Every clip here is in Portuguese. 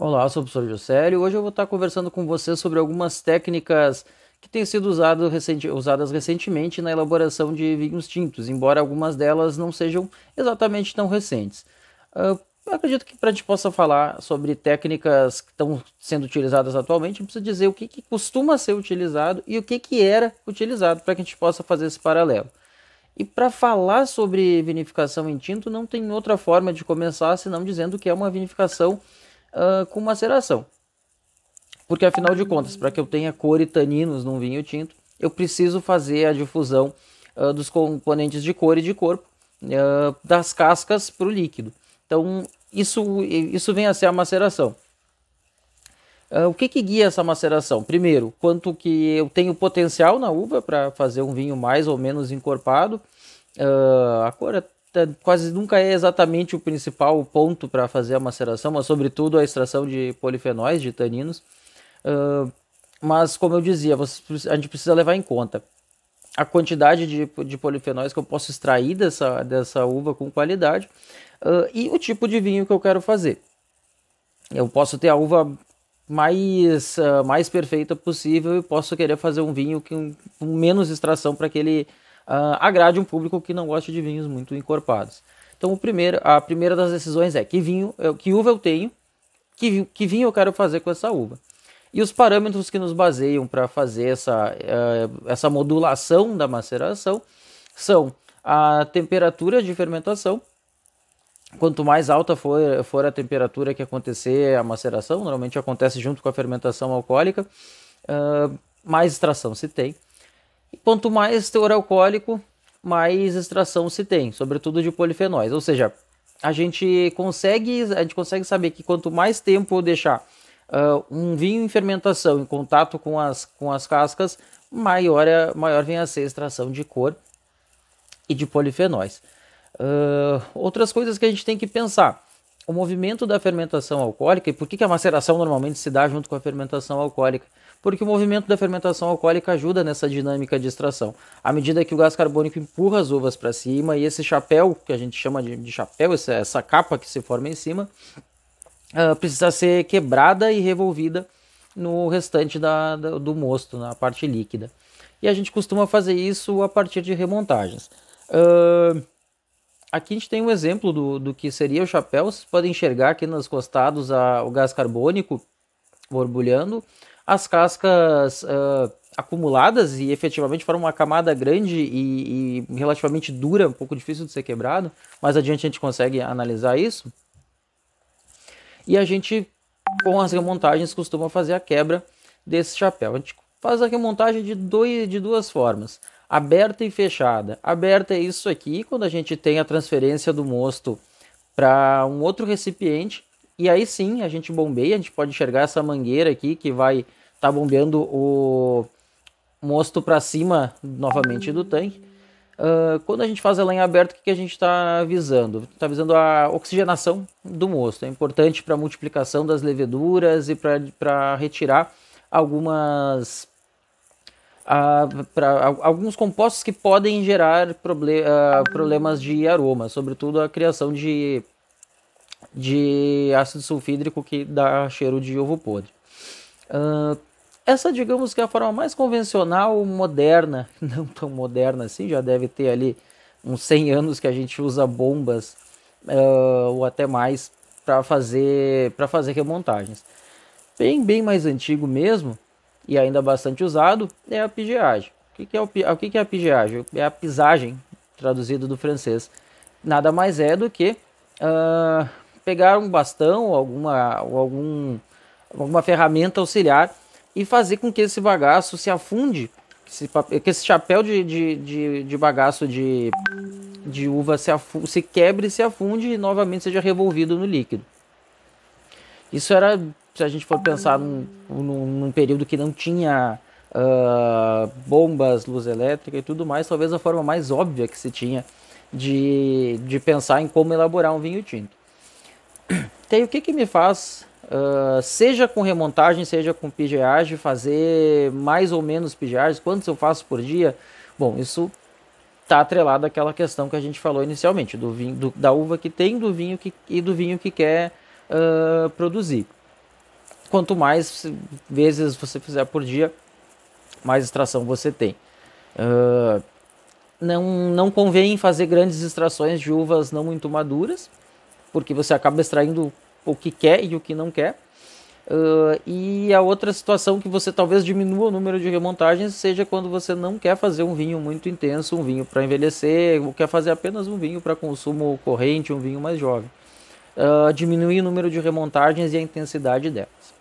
Olá, sou o professor Juscelio. Hoje eu vou estar conversando com você sobre algumas técnicas que têm sido usadas recentemente na elaboração de vinhos tintos, embora algumas delas não sejam exatamente tão recentes. Eu acredito que para a gente possa falar sobre técnicas que estão sendo utilizadas atualmente, a gente precisa dizer o que costuma ser utilizado e o que era utilizado para que a gente possa fazer esse paralelo. E para falar sobre vinificação em tinto, não tem outra forma de começar senão dizendo que é uma vinificação com maceração. Porque afinal de contas, para que eu tenha cor e taninos num vinho tinto, eu preciso fazer a difusão dos componentes de cor e de corpo das cascas para o líquido. Então, isso vem a ser a maceração. O que guia essa maceração? Primeiro, quanto que eu tenho potencial na uva para fazer um vinho mais ou menos encorpado. A cor quase nunca é exatamente o principal ponto para fazer a maceração, mas sobretudo a extração de polifenóis, de taninos. Mas, como eu dizia, a gente precisa levar em conta a quantidade de polifenóis que eu posso extrair dessa uva com qualidade e o tipo de vinho que eu quero fazer. Eu posso ter a uva mais perfeita possível e posso querer fazer um vinho com menos extração para que ele agrade um público que não gosta de vinhos muito encorpados. Então, a primeira das decisões é que uva eu tenho, que vinho eu quero fazer com essa uva. E os parâmetros que nos baseiam para fazer essa modulação da maceração são a temperatura de fermentação. Quanto mais alta for a temperatura que acontecer a maceração, normalmente acontece junto com a fermentação alcoólica, mais extração se tem. E quanto mais teor alcoólico, mais extração se tem, sobretudo de polifenóis. Ou seja, a gente consegue saber que quanto mais tempo eu deixar um vinho em fermentação em contato com as cascas, maior vem a ser a extração de cor e de polifenóis. Outras coisas que a gente tem que pensar: o movimento da fermentação alcoólica. E por que a maceração normalmente se dá junto com a fermentação alcoólica? Porque o movimento da fermentação alcoólica ajuda nessa dinâmica de extração. À medida que o gás carbônico empurra as uvas para cima, e esse chapéu, que a gente chama de chapéu, essa capa que se forma em cima, precisa ser quebrada e revolvida no restante do mosto, na parte líquida. E a gente costuma fazer isso a partir de remontagens. Aqui a gente tem um exemplo do que seria o chapéu. Vocês podem enxergar aqui nos costados o gás carbônico borbulhando, as cascas acumuladas e efetivamente formam uma camada grande e relativamente dura, um pouco difícil de ser quebrado. Mais adiante a gente consegue analisar isso. E a gente, com as remontagens, costuma fazer a quebra desse chapéu. A gente faz a remontagem de duas formas: aberta e fechada. Aberta é isso aqui, quando a gente tem a transferência do mosto para um outro recipiente, e aí sim a gente bombeia. A gente pode enxergar essa mangueira aqui que vai estar bombeando o mosto para cima novamente do tanque. Quando a gente faz ela em aberto, o que a gente está visando? Está visando a oxigenação do mosto. É importante para a multiplicação das leveduras e para retirar alguns compostos que podem gerar problemas de aroma, sobretudo a criação de ácido sulfídrico, que dá cheiro de ovo podre. Essa, digamos que é a forma mais convencional, moderna, não tão moderna assim, já deve ter ali uns 100 anos que a gente usa bombas ou até mais para fazer remontagens. Bem mais antigo mesmo, e ainda bastante usado, é a pigeagem. O que é a pigeagem? É a pisagem, traduzido do francês. Nada mais é do que pegar um bastão ou alguma ferramenta auxiliar e fazer com que esse bagaço se afunde, que esse chapéu de bagaço de uva se quebre, se afunde e novamente seja revolvido no líquido. Isso era, se a gente for pensar num período que não tinha bombas, luz elétrica e tudo mais, talvez a forma mais óbvia que se tinha de pensar em como elaborar um vinho tinto. Tem o que me faz, seja com remontagem, seja com pigeagem, fazer mais ou menos pigeagens, quantos eu faço por dia? Bom, isso está atrelado àquela questão que a gente falou inicialmente, do vinho, da uva que tem, do vinho e do vinho que quer produzir. quanto mais vezes você fizer por dia, mais extração você tem. Não convém fazer grandes extrações de uvas não muito maduras, porque você acaba extraindo o que quer e o que não quer. E a outra situação que você talvez diminua o número de remontagens seja quando você não quer fazer um vinho muito intenso, um vinho para envelhecer, ou quer fazer apenas um vinho para consumo corrente, um vinho mais jovem. Diminuir o número de remontagens e a intensidade delas.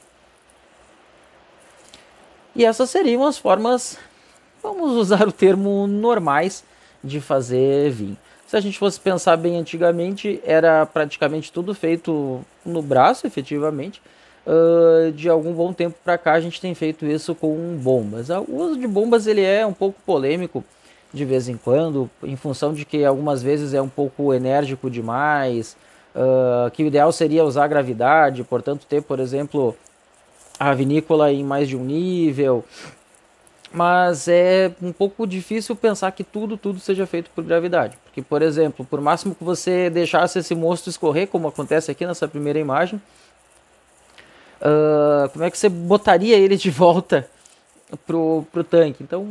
E essas seriam as formas, vamos usar o termo, normais de fazer vinho. Se a gente fosse pensar bem antigamente, era praticamente tudo feito no braço, efetivamente. De algum bom tempo para cá a gente tem feito isso com bombas. O uso de bombas ele é um pouco polêmico de vez em quando, em função de que algumas vezes é um pouco enérgico demais, que o ideal seria usar gravidade, portanto ter, por exemplo, a vinícola em mais de um nível. Mas é um pouco difícil pensar que tudo seja feito por gravidade. Porque, por exemplo, por máximo que você deixasse esse mosto escorrer, como acontece aqui nessa primeira imagem, como é que você botaria ele de volta pro tanque? Então,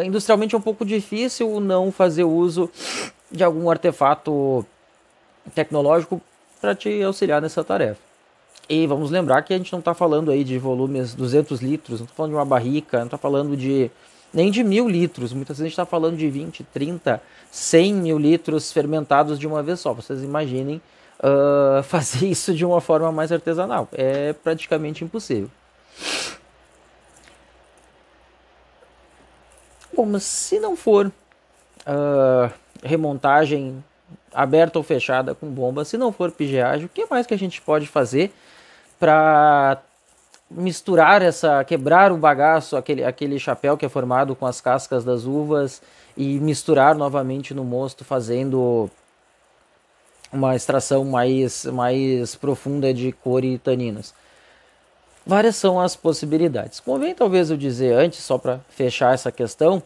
industrialmente é um pouco difícil não fazer uso de algum artefato tecnológico para te auxiliar nessa tarefa. E vamos lembrar que a gente não está falando aí de volumes 200 litros, não está falando de uma barrica, não está falando nem de 1000 litros. Muitas vezes a gente está falando de 20, 30, 100 mil litros fermentados de uma vez só. Vocês imaginem fazer isso de uma forma mais artesanal. É praticamente impossível. Bom, mas se não for remontagem aberta ou fechada com bomba, se não for pigeagem, o que mais que a gente pode fazer para misturar quebrar o bagaço, aquele chapéu que é formado com as cascas das uvas e misturar novamente no mosto, fazendo uma extração mais profunda de cor e taninos? Várias são as possibilidades. Convém talvez eu dizer antes, só para fechar essa questão,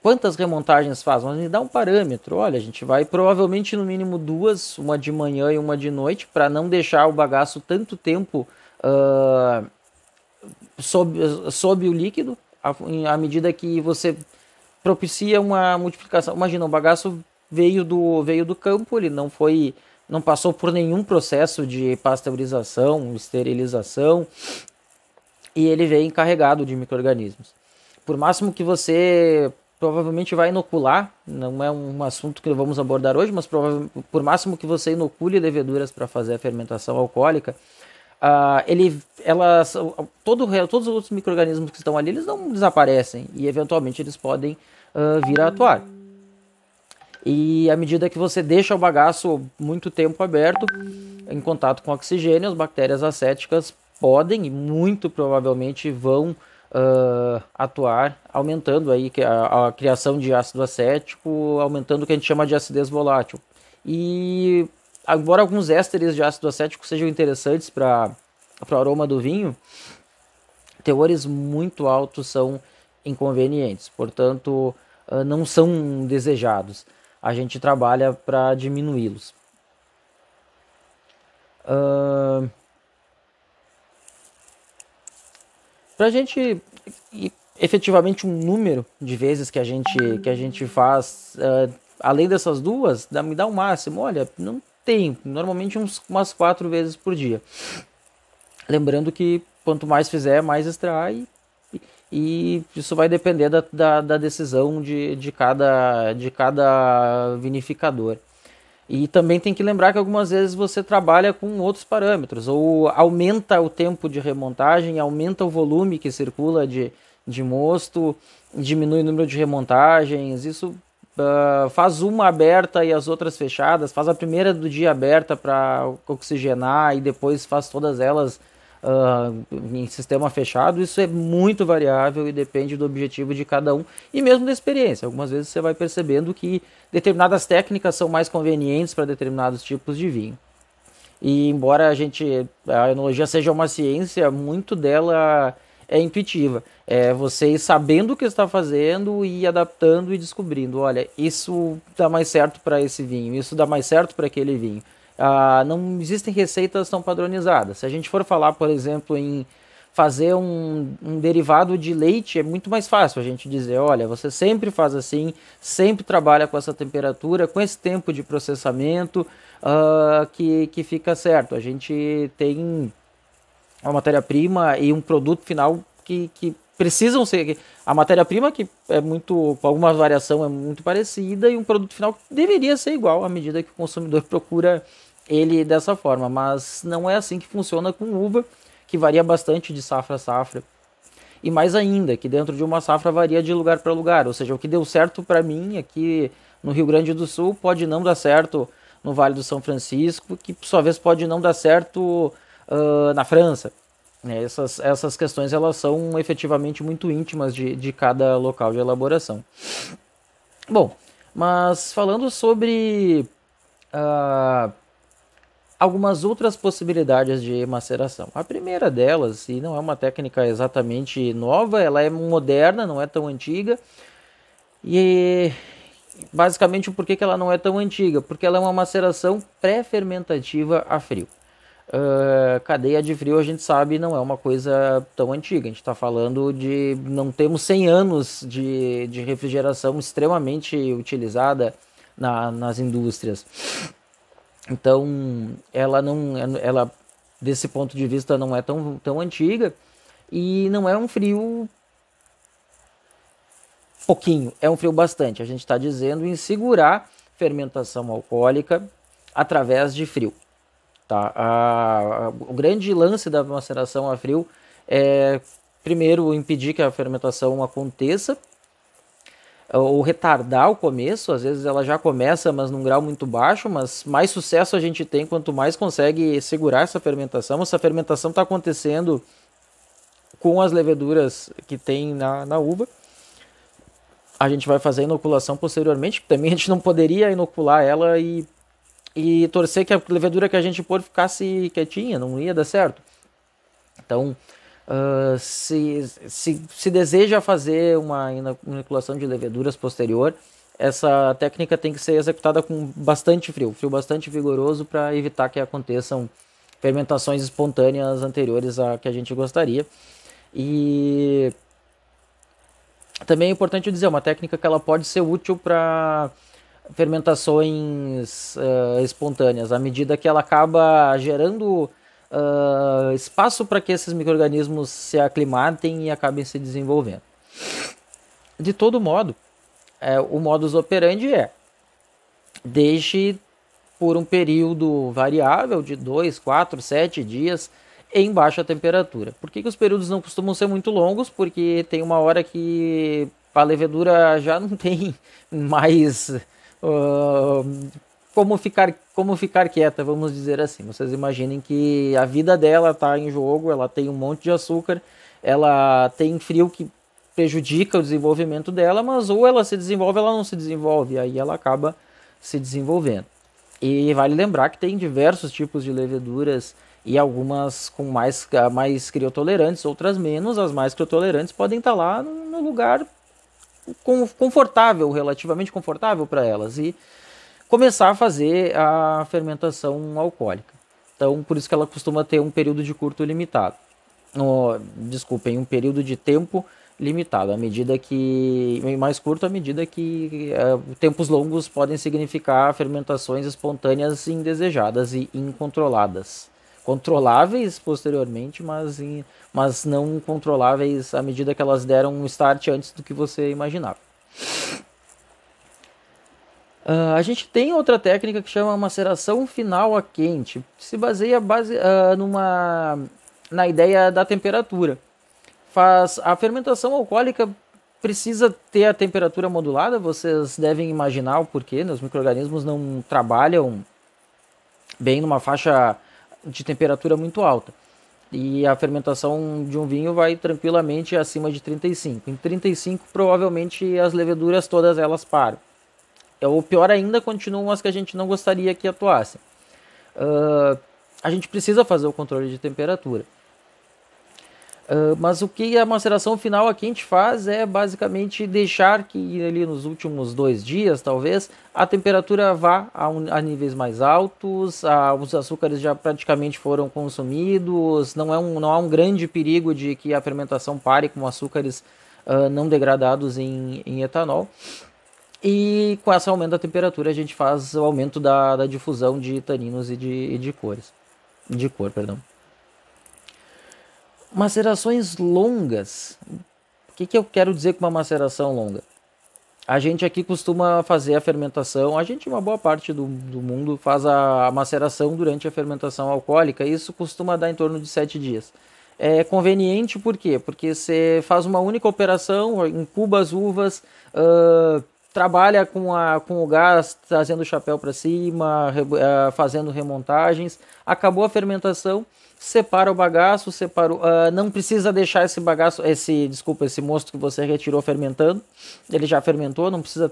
quantas remontagens faz? Mas me dá um parâmetro. Olha, a gente vai provavelmente no mínimo 2, uma de manhã e uma de noite, para não deixar o bagaço tanto tempo sob o líquido, à medida que você propicia uma multiplicação. Imagina, o bagaço veio do campo, ele não passou por nenhum processo de pasteurização, esterilização, e ele veio encarregado de micro-organismos. Por máximo que você provavelmente vai inocular, não é um assunto que vamos abordar hoje, mas por máximo que você inocule leveduras para fazer a fermentação alcoólica, todos os outros micro-organismos que estão ali, eles não desaparecem e eventualmente eles podem vir a atuar. E à medida que você deixa o bagaço muito tempo aberto, em contato com oxigênio, as bactérias acéticas podem e muito provavelmente vão atuar, aumentando aí a criação de ácido acético, aumentando o que a gente chama de acidez volátil. E embora alguns ésteres de ácido acético sejam interessantes para o aroma do vinho, teores muito altos são inconvenientes, portanto não são desejados. A gente trabalha para diminuí-los. Para a gente efetivamente um número de vezes que a gente faz, além dessas duas, me dá um máximo. Olha, não tem, normalmente umas 4 vezes por dia. Lembrando que quanto mais fizer, mais extrai, e isso vai depender da decisão de cada vinificador. E também tem que lembrar que algumas vezes você trabalha com outros parâmetros, ou aumenta o tempo de remontagem, aumenta o volume que circula de mosto, diminui o número de remontagens. Isso faz uma aberta e as outras fechadas, faz a primeira do dia aberta para oxigenar e depois faz todas elas em sistema fechado. Isso é muito variável e depende do objetivo de cada um e mesmo da experiência. Algumas vezes você vai percebendo que determinadas técnicas são mais convenientes para determinados tipos de vinho. E embora a enologia seja uma ciência, muito dela é intuitiva. É você ir sabendo o que está fazendo e adaptando e descobrindo. Olha, isso dá mais certo para esse vinho, isso dá mais certo para aquele vinho. não existem receitas tão padronizadas. Se a gente for falar, por exemplo, em fazer um derivado de leite, é muito mais fácil a gente dizer, olha, você sempre faz assim, sempre trabalha com essa temperatura, com esse tempo de processamento, que fica certo. A gente tem uma matéria-prima e um produto final que precisam ser... A matéria-prima, que é muito, com alguma variação, é muito parecida, e um produto final que deveria ser igual à medida que o consumidor procura ele dessa forma. Mas não é assim que funciona com uva, que varia bastante de safra a safra. E mais ainda, que dentro de uma safra varia de lugar para lugar. Ou seja, o que deu certo para mim aqui no Rio Grande do Sul pode não dar certo no Vale do São Francisco, que por sua vez pode não dar certo na França. Essas questões elas são efetivamente muito íntimas de cada local de elaboração. Bom, mas falando sobre algumas outras possibilidades de maceração. A primeira delas, e não é uma técnica exatamente nova, ela é moderna, não é tão antiga. E basicamente o porquê que ela não é tão antiga? Porque ela é uma maceração pré-fermentativa a frio. Cadeia de frio, a gente sabe, não é uma coisa tão antiga. A gente está falando de... Não temos 100 anos de refrigeração extremamente utilizada nas indústrias. Então, ela desse ponto de vista não é tão antiga, e não é um frio pouquinho, é um frio bastante. A gente está dizendo em segurar fermentação alcoólica através de frio. Tá? O grande lance da maceração a frio é, primeiro, impedir que a fermentação aconteça, ou retardar o começo. Às vezes ela já começa, mas num grau muito baixo, mas mais sucesso a gente tem quanto mais consegue segurar essa fermentação. Essa fermentação está acontecendo com as leveduras que tem na uva. A gente vai fazer a inoculação posteriormente, também a gente não poderia inocular ela e torcer que a levedura que a gente pôr ficasse quietinha, não ia dar certo. Então, se deseja fazer uma inoculação de leveduras posterior, essa técnica tem que ser executada com bastante frio bastante vigoroso, para evitar que aconteçam fermentações espontâneas anteriores a que a gente gostaria. E também é importante dizer, uma técnica que ela pode ser útil para fermentações espontâneas, à medida que ela acaba gerando espaço para que esses micro-organismos se aclimatem e acabem se desenvolvendo. De todo modo, o modus operandi deixe por um período variável de 2, 4, 7 dias em baixa temperatura. Por que os períodos não costumam ser muito longos? Porque tem uma hora que a levedura já não tem mais como ficar quieta, vamos dizer assim. Vocês imaginem que a vida dela está em jogo, ela tem um monte de açúcar, ela tem frio que prejudica o desenvolvimento dela, mas ou ela se desenvolve ou ela não se desenvolve, aí ela acaba se desenvolvendo. E vale lembrar que tem diversos tipos de leveduras, e algumas com mais criotolerantes, outras menos. As mais criotolerantes podem estar lá no lugar confortável, relativamente confortável para elas, e começar a fazer a fermentação alcoólica. Então, por isso que ela costuma ter um período de curto limitado. Um período de tempo limitado, à medida que mais curto, à medida que tempos longos podem significar fermentações espontâneas indesejadas e incontroladas. Controláveis posteriormente, mas não controláveis à medida que elas deram um start antes do que você imaginava. A gente tem outra técnica que chama maceração final a quente. Se baseia na ideia da temperatura. A fermentação alcoólica precisa ter a temperatura modulada. Vocês devem imaginar o porquê, né? Os micro-organismos não trabalham bem numa faixa de temperatura muito alta. E a fermentação de um vinho vai tranquilamente acima de 35. Em 35, provavelmente, as leveduras todas elas param. Ou pior ainda, continuam as que a gente não gostaria que atuassem. A gente precisa fazer o controle de temperatura. Mas o que a maceração final aqui a gente faz é basicamente deixar que ali nos últimos 2 dias, talvez, a temperatura vá a níveis mais altos, os açúcares já praticamente foram consumidos, não há um grande perigo de que a fermentação pare com açúcares não degradados em etanol. E com esse aumento da temperatura a gente faz o aumento da difusão de taninos e de cores. De cor, perdão. Macerações longas. O que eu quero dizer com uma maceração longa? A gente aqui costuma fazer a fermentação, a gente, uma boa parte do mundo, faz a maceração durante a fermentação alcoólica, e isso costuma dar em torno de 7 dias. É conveniente por quê? Porque você faz uma única operação, incuba as uvas, trabalha com o gás, trazendo o chapéu para cima, fazendo remontagens, acabou a fermentação, separa o bagaço, não precisa deixar esse bagaço, esse mosto que você retirou fermentando, ele já fermentou, não precisa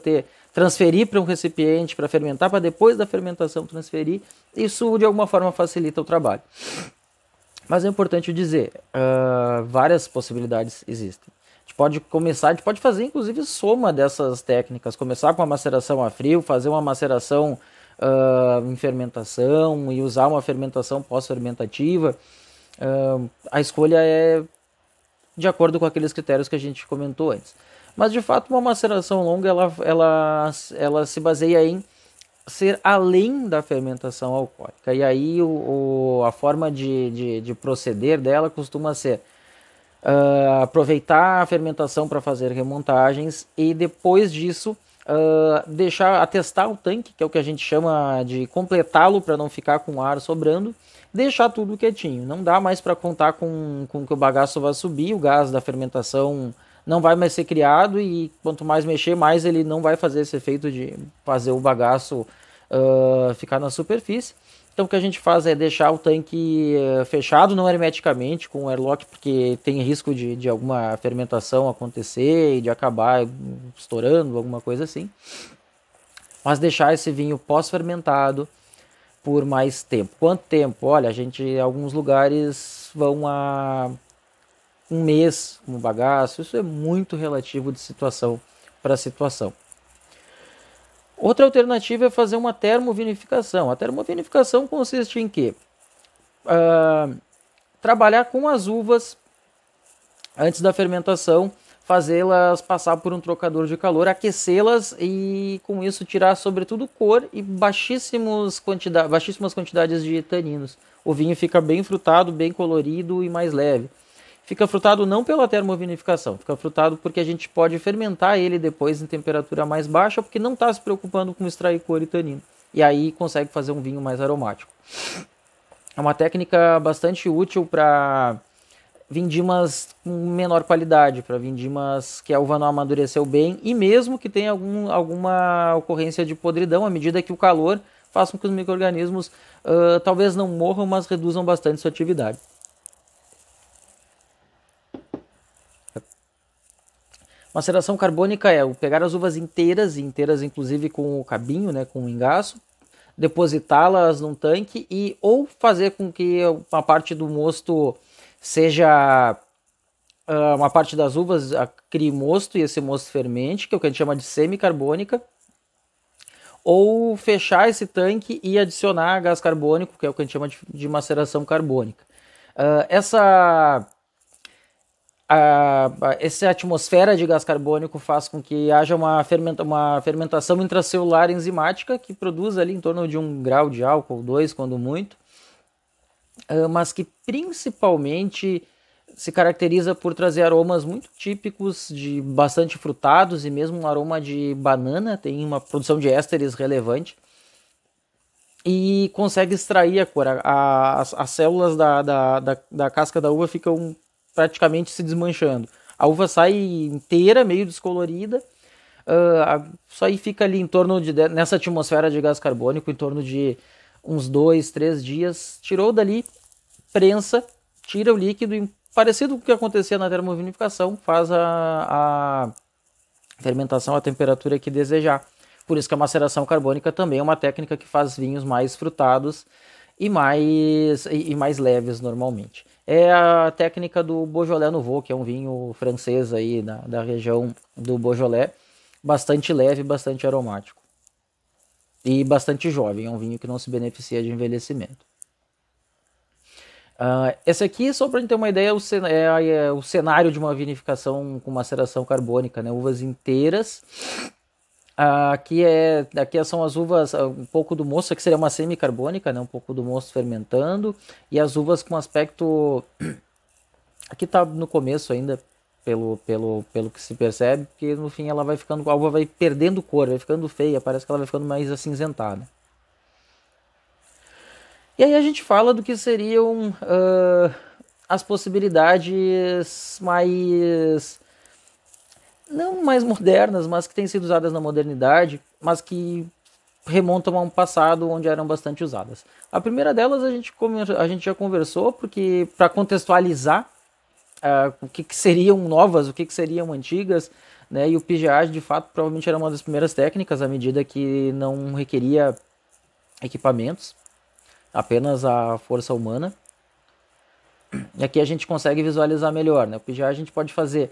transferir para um recipiente para fermentar, para depois da fermentação transferir, isso de alguma forma facilita o trabalho. Mas é importante dizer, várias possibilidades existem. A gente pode fazer inclusive soma dessas técnicas, começar com a maceração a frio, fazer uma maceração em fermentação e usar uma fermentação pós-fermentativa. A escolha é de acordo com aqueles critérios que a gente comentou antes. Mas de fato uma maceração longa ela se baseia em ser além da fermentação alcoólica. E aí a forma de proceder dela costuma ser aproveitar a fermentação para fazer remontagens e depois disso atestar o tanque, que é o que a gente chama de completá-lo para não ficar com ar sobrando, deixar tudo quietinho. Não dá mais para contar com que o bagaço vai subir, o gás da fermentação não vai mais ser criado e quanto mais mexer, mais ele não vai fazer esse efeito de fazer o bagaço ficar na superfície. Então o que a gente faz é deixar o tanque fechado, não hermeticamente, com o airlock, porque tem risco de alguma fermentação acontecer e de acabar estourando, alguma coisa assim. Mas deixar esse vinho pós-fermentado por mais tempo. Quanto tempo? Olha, alguns lugares vão a 1 mês com o bagaço, isso é muito relativo de situação para situação. Outra alternativa é fazer uma termovinificação. A termovinificação consiste em quê? Trabalhar com as uvas antes da fermentação, fazê-las passar por um trocador de calor, aquecê-las e com isso tirar sobretudo cor e baixíssimas quantidades de taninos. O vinho fica bem frutado, bem colorido e mais leve. Fica frutado não pela termovinificação, fica frutado porque a gente pode fermentar ele depois em temperatura mais baixa, porque não está se preocupando com extrair cor e tanino. E aí consegue fazer um vinho mais aromático. É uma técnica bastante útil para vindimas com menor qualidade, para vindimas que a uva não amadureceu bem e mesmo que tenha alguma ocorrência de podridão, à medida que o calor faça com que os micro-organismos talvez não morram, mas reduzam bastante sua atividade. Maceração carbônica é pegar as uvas inteiras inclusive com o cabinho, né, com o engaço, depositá-las num tanque e ou fazer com que uma parte do mosto seja uma parte das uvas crie mosto e esse mosto fermente, que é o que a gente chama de semicarbônica, ou fechar esse tanque e adicionar gás carbônico, que é o que a gente chama de maceração carbônica. Essa atmosfera de gás carbônico faz com que haja uma fermentação intracelular enzimática que produz ali em torno de 1 grau de álcool, 2 quando muito, mas que principalmente se caracteriza por trazer aromas muito típicos, de bastante frutados e mesmo um aroma de banana, tem uma produção de ésteres relevante e consegue extrair a cor. As células da casca da uva ficam praticamente se desmanchando. A uva sai inteira, meio descolorida, isso aí fica ali em torno nessa atmosfera de gás carbônico, em torno de uns 2, 3 dias. Tirou dali, prensa, tira o líquido e, parecido com o que acontecia na termovinificação, faz a fermentação à temperatura que desejar. Por isso que a maceração carbônica também é uma técnica que faz vinhos mais frutados e mais leves normalmente. É a técnica do Beaujolais Nouveau, que é um vinho francês aí da região do Beaujolais, bastante leve, bastante aromático e bastante jovem, é um vinho que não se beneficia de envelhecimento. Esse aqui, só para gente ter uma ideia, é o cenário de uma vinificação com maceração carbônica, né? Uvas inteiras. Aqui são as uvas, um pouco do mosto, que seria uma semicarbônica, né? Um pouco do mosto fermentando, e as uvas com aspecto. Aqui está no começo ainda, pelo que se percebe, porque no fim ela vai ficando, a uva vai perdendo cor, vai ficando feia, parece que ela vai ficando mais acinzentada. E aí a gente fala do que seriam as possibilidades mais, não mais modernas, mas que têm sido usadas na modernidade, mas que remontam a um passado onde eram bastante usadas. A primeira delas a gente já conversou, porque para contextualizar o que seriam novas, o que seriam antigas, né? E o PGA de fato provavelmente era uma das primeiras técnicas, à medida que não requeria equipamentos, apenas a força humana. E aqui a gente consegue visualizar melhor, né? O PGA a gente pode fazer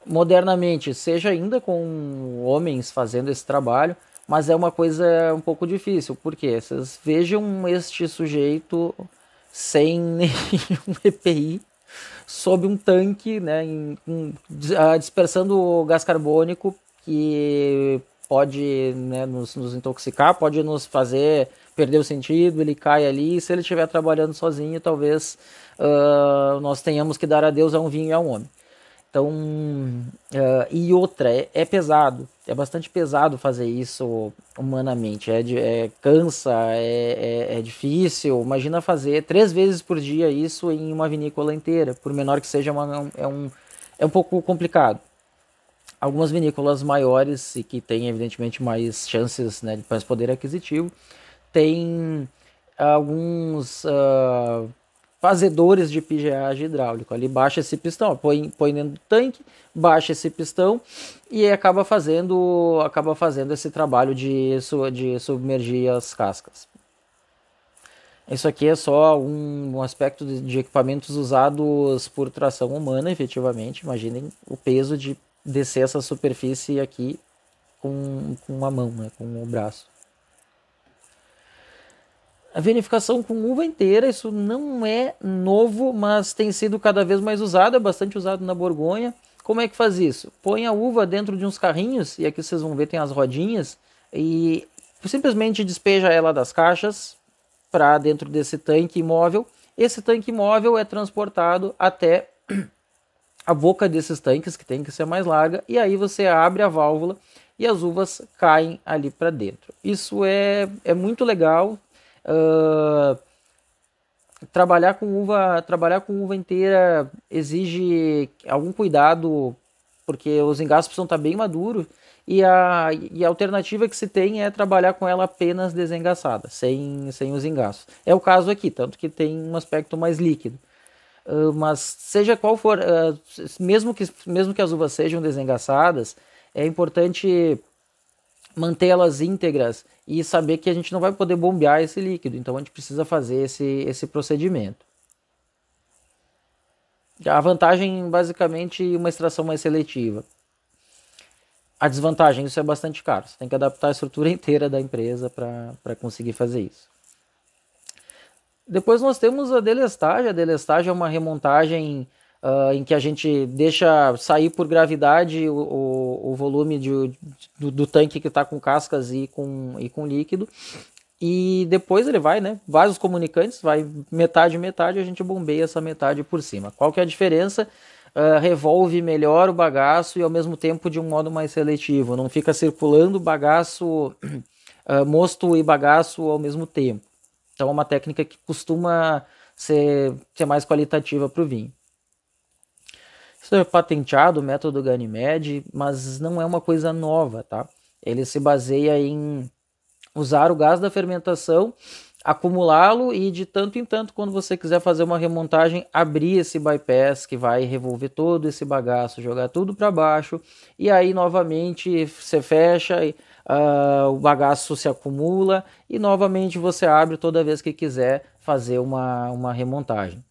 modernamente, seja ainda com homens fazendo esse trabalho, mas é uma coisa um pouco difícil, porque vocês vejam este sujeito sem nenhum EPI, sob um tanque, né, dispersando gás carbônico que pode, né, nos intoxicar, pode nos fazer perder o sentido, ele cai ali, e se ele estiver trabalhando sozinho, talvez nós tenhamos que dar adeus a um vinho e a um homem. Então, e outra, é pesado, é bastante pesado fazer isso humanamente, cansa, é difícil. Imagina fazer 3 vezes por dia isso em uma vinícola inteira, por menor que seja, é um pouco complicado. Algumas vinícolas maiores e que têm evidentemente mais chances, né, de mais poder aquisitivo, tem alguns fazedores de pigeagem hidráulico. Ali baixa esse pistão, põe dentro do tanque, baixa esse pistão e acaba fazendo esse trabalho de submergir as cascas. Isso aqui é só um aspecto de equipamentos usados por tração humana, efetivamente. Imaginem o peso de descer essa superfície aqui com a mão, né, com o braço. A vinificação com uva inteira, isso não é novo, mas tem sido cada vez mais usado, é bastante usado na Borgonha. Como é que faz isso? Põe a uva dentro de uns carrinhos, e aqui vocês vão ver tem as rodinhas, e simplesmente despeja ela das caixas para dentro desse tanque imóvel. Esse tanque imóvel é transportado até a boca desses tanques, que tem que ser mais larga, e aí você abre a válvula e as uvas caem ali para dentro. Isso é muito legal. Trabalhar com uva inteira exige algum cuidado, porque os engastos precisam estar bem maduros, e a alternativa que se tem é trabalhar com ela apenas desengaçada, sem os engastos. É o caso aqui, tanto que tem um aspecto mais líquido. Mas seja qual for, mesmo que as uvas sejam desengaçadas, é importante mantê-las íntegras e saber que a gente não vai poder bombear esse líquido, então a gente precisa fazer esse procedimento. A vantagem, basicamente, uma extração mais seletiva. A desvantagem, isso é bastante caro, você tem que adaptar a estrutura inteira da empresa para conseguir fazer isso. Depois nós temos a delestagem. A delestagem é uma remontagem em que a gente deixa sair por gravidade o volume do tanque que está com cascas e com líquido. E depois ele vai, né? Vasos comunicantes, vai metade, a gente bombeia essa metade por cima. Qual que é a diferença? Revolve melhor o bagaço e ao mesmo tempo de um modo mais seletivo. Não fica circulando bagaço, mosto e bagaço ao mesmo tempo. Então é uma técnica que costuma ser mais qualitativa para o vinho. Isso é patenteado, o método Ganymede, mas não é uma coisa nova, tá? Ele se baseia em usar o gás da fermentação acumulá-lo e de tanto em tanto, quando você quiser fazer uma remontagem, abrir esse bypass que vai revolver todo esse bagaço, jogar tudo para baixo e aí novamente você fecha, o bagaço se acumula e novamente você abre toda vez que quiser fazer uma remontagem.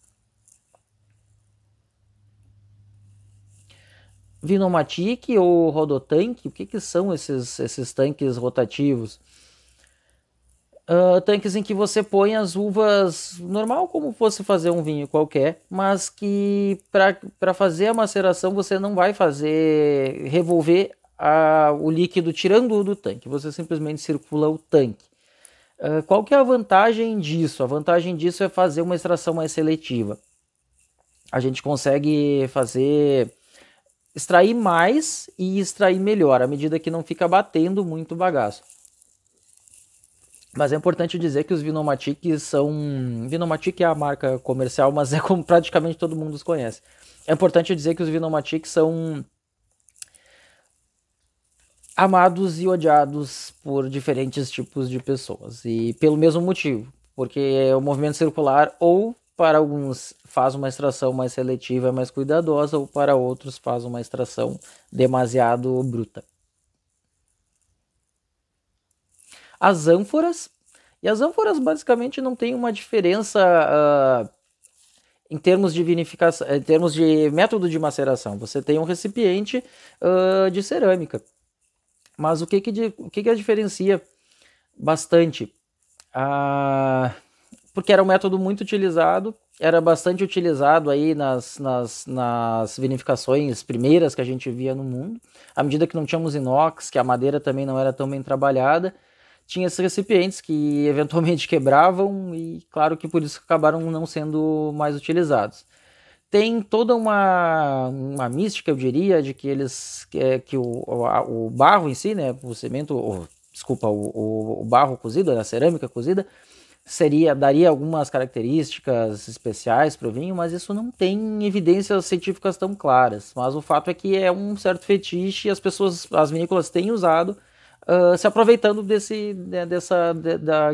Vinomatic ou Rodotank, o que são esses tanques rotativos? Tanques em que você põe as uvas normal, como fosse fazer um vinho qualquer, mas que para fazer a maceração você não vai revolver o líquido tirando do tanque, você simplesmente circula o tanque. Qual que é a vantagem disso? A vantagem disso é fazer uma extração mais seletiva. A gente consegue extrair mais e extrair melhor, à medida que não fica batendo muito o bagaço. Mas é importante dizer que os Vinomatic são... Vinomatic é a marca comercial, mas é como praticamente todo mundo os conhece. É importante dizer que os Vinomatic são amados e odiados por diferentes tipos de pessoas. E pelo mesmo motivo. Porque o movimento circular, ou para alguns faz uma extração mais seletiva, mais cuidadosa, ou para outros faz uma extração demasiado bruta. As ânforas, e as ânforas basicamente não tem uma diferença em termos de vinificação, em termos de método de maceração. Você tem um recipiente de cerâmica, mas o que a diferencia bastante? Porque era um método muito utilizado, era bastante utilizado aí nas vinificações primeiras que a gente via no mundo. À medida que não tínhamos inox, que a madeira também não era tão bem trabalhada, tinha esses recipientes que eventualmente quebravam e claro que por isso acabaram não sendo mais utilizados. Tem toda uma mística, eu diria, de que o barro em si, né, o cimento, o barro cozido, a cerâmica cozida, daria algumas características especiais para o vinho, mas isso não tem evidências científicas tão claras. Mas o fato é que é um certo fetiche e as vinícolas têm usado, se aproveitando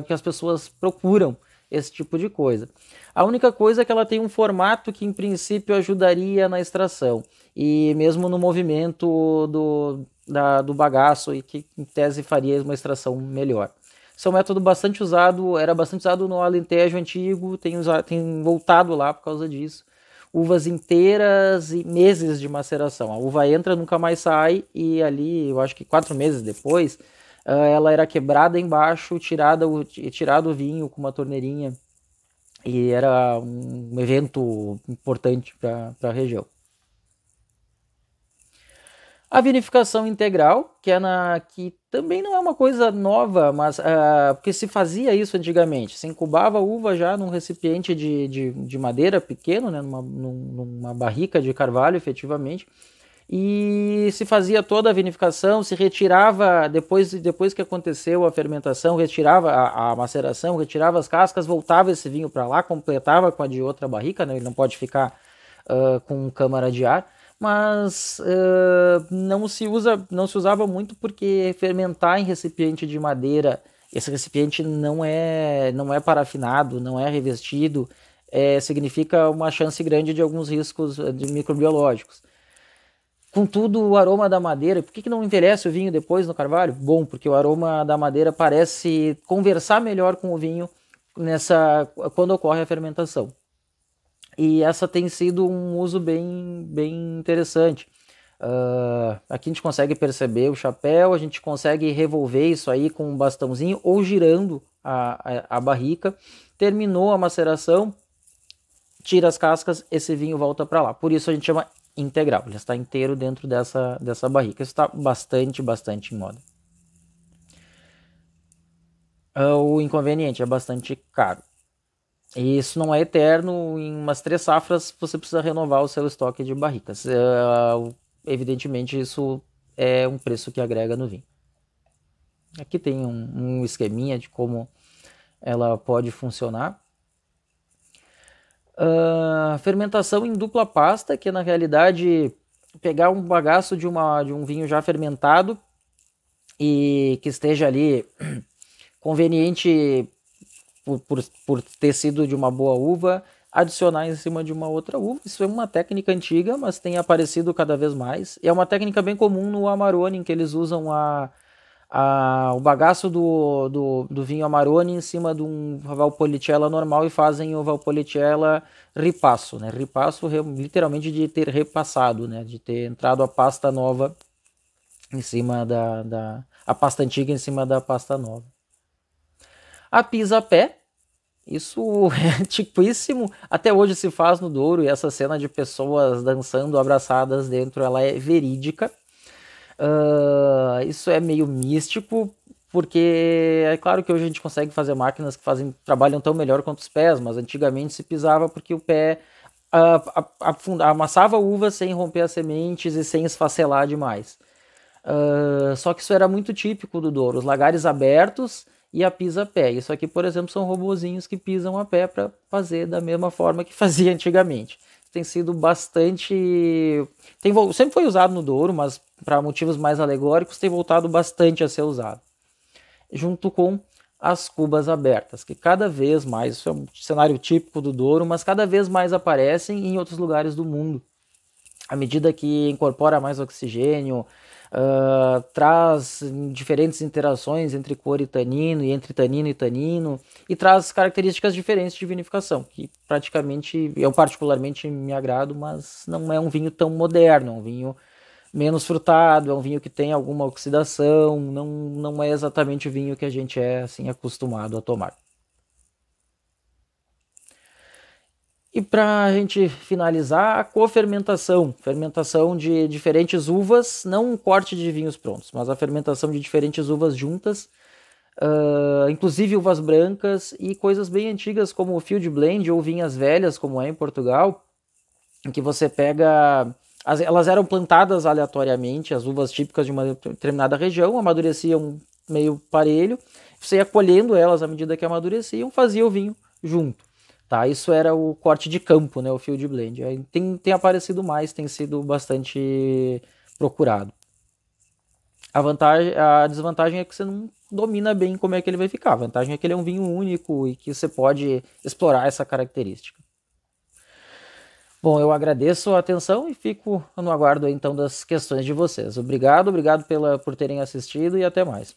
que as pessoas procuram esse tipo de coisa. A única coisa é que ela tem um formato que em princípio ajudaria na extração e mesmo no movimento do bagaço e que em tese faria uma extração melhor. Esse é um método bastante usado, era bastante usado no Alentejo antigo, tem voltado lá por causa disso. Uvas inteiras e meses de maceração. A uva entra, nunca mais sai e ali, eu acho que 4 meses depois, ela era quebrada embaixo, tirado o vinho com uma torneirinha e era um evento importante para a região. A vinificação integral, que também não é uma coisa nova, mas porque se fazia isso antigamente, se incubava a uva já num recipiente de madeira pequeno, né, numa barrica de carvalho, efetivamente, e se fazia toda a vinificação, se retirava, depois que aconteceu a fermentação, retirava a maceração, retirava as cascas, voltava esse vinho para lá, completava com a de outra barrica, né, ele não pode ficar com câmara de ar, mas não se usava muito porque fermentar em recipiente de madeira, esse recipiente não é parafinado, não é revestido, significa uma chance grande de alguns riscos microbiológicos. Contudo, o aroma da madeira, por que não envelhece o vinho depois no carvalho? Bom, porque o aroma da madeira parece conversar melhor com o vinho quando ocorre a fermentação. E essa tem sido um uso bem interessante. Aqui a gente consegue perceber o chapéu, a gente consegue revolver isso aí com um bastãozinho ou girando a barrica. Terminou a maceração, tira as cascas, esse vinho volta para lá. Por isso a gente chama integral, ele está inteiro dentro dessa barrica. Isso está bastante em moda. O inconveniente é bastante caro. E isso não é eterno, em umas 3 safras você precisa renovar o seu estoque de barricas. Evidentemente isso é um preço que agrega no vinho. Aqui tem um esqueminha de como ela pode funcionar. Fermentação em dupla pasta, que é na realidade pegar um bagaço de um vinho já fermentado e que esteja ali conveniente por ter sido de uma boa uva, adicionar em cima de uma outra uva. Isso é uma técnica antiga, mas tem aparecido cada vez mais. E é uma técnica bem comum no Amarone, em que eles usam o bagaço do vinho Amarone em cima de um Valpolicella normal e fazem o Valpolicella ripasso, né? Ripasso literalmente de ter repassado, né? De ter entrado a pasta nova em cima a pasta antiga em cima da pasta nova. A pisa-pé, isso é antiquíssimo, até hoje se faz no Douro, e essa cena de pessoas dançando abraçadas dentro, ela é verídica. Isso é meio místico, porque é claro que hoje a gente consegue fazer máquinas que trabalham tão melhor quanto os pés, mas antigamente se pisava porque o pé amassava a uva sem romper as sementes e sem esfacelar demais. Só que isso era muito típico do Douro, os lagares abertos e a pisa-pé. Isso aqui, por exemplo, são robozinhos que pisam a pé para fazer da mesma forma que fazia antigamente. Tem sido bastante... sempre foi usado no Douro, mas para motivos mais alegóricos tem voltado bastante a ser usado. Junto com as cubas abertas, que cada vez mais, isso é um cenário típico do Douro, mas cada vez mais aparecem em outros lugares do mundo. À medida que incorpora mais oxigênio, traz diferentes interações entre cor e tanino, e entre tanino e tanino, e traz características diferentes de vinificação, que praticamente, eu particularmente me agrado, mas não é um vinho tão moderno, é um vinho menos frutado, é um vinho que tem alguma oxidação, não é exatamente o vinho que a gente é assim acostumado a tomar. E para a gente finalizar, a cofermentação, fermentação de diferentes uvas, não um corte de vinhos prontos, mas a fermentação de diferentes uvas juntas, inclusive uvas brancas e coisas bem antigas como o field blend ou vinhas velhas, como é em Portugal, em que você pega... Elas eram plantadas aleatoriamente, as uvas típicas de uma determinada região, amadureciam meio parelho, você ia colhendo elas à medida que amadureciam, fazia o vinho junto. Tá, isso era o corte de campo, né, o field blend. Aí tem aparecido mais, tem sido bastante procurado. A desvantagem é que você não domina bem como é que ele vai ficar. A vantagem é que ele é um vinho único e que você pode explorar essa característica. Bom, eu agradeço a atenção e fico no aguardo então das questões de vocês. Obrigado por terem assistido e até mais.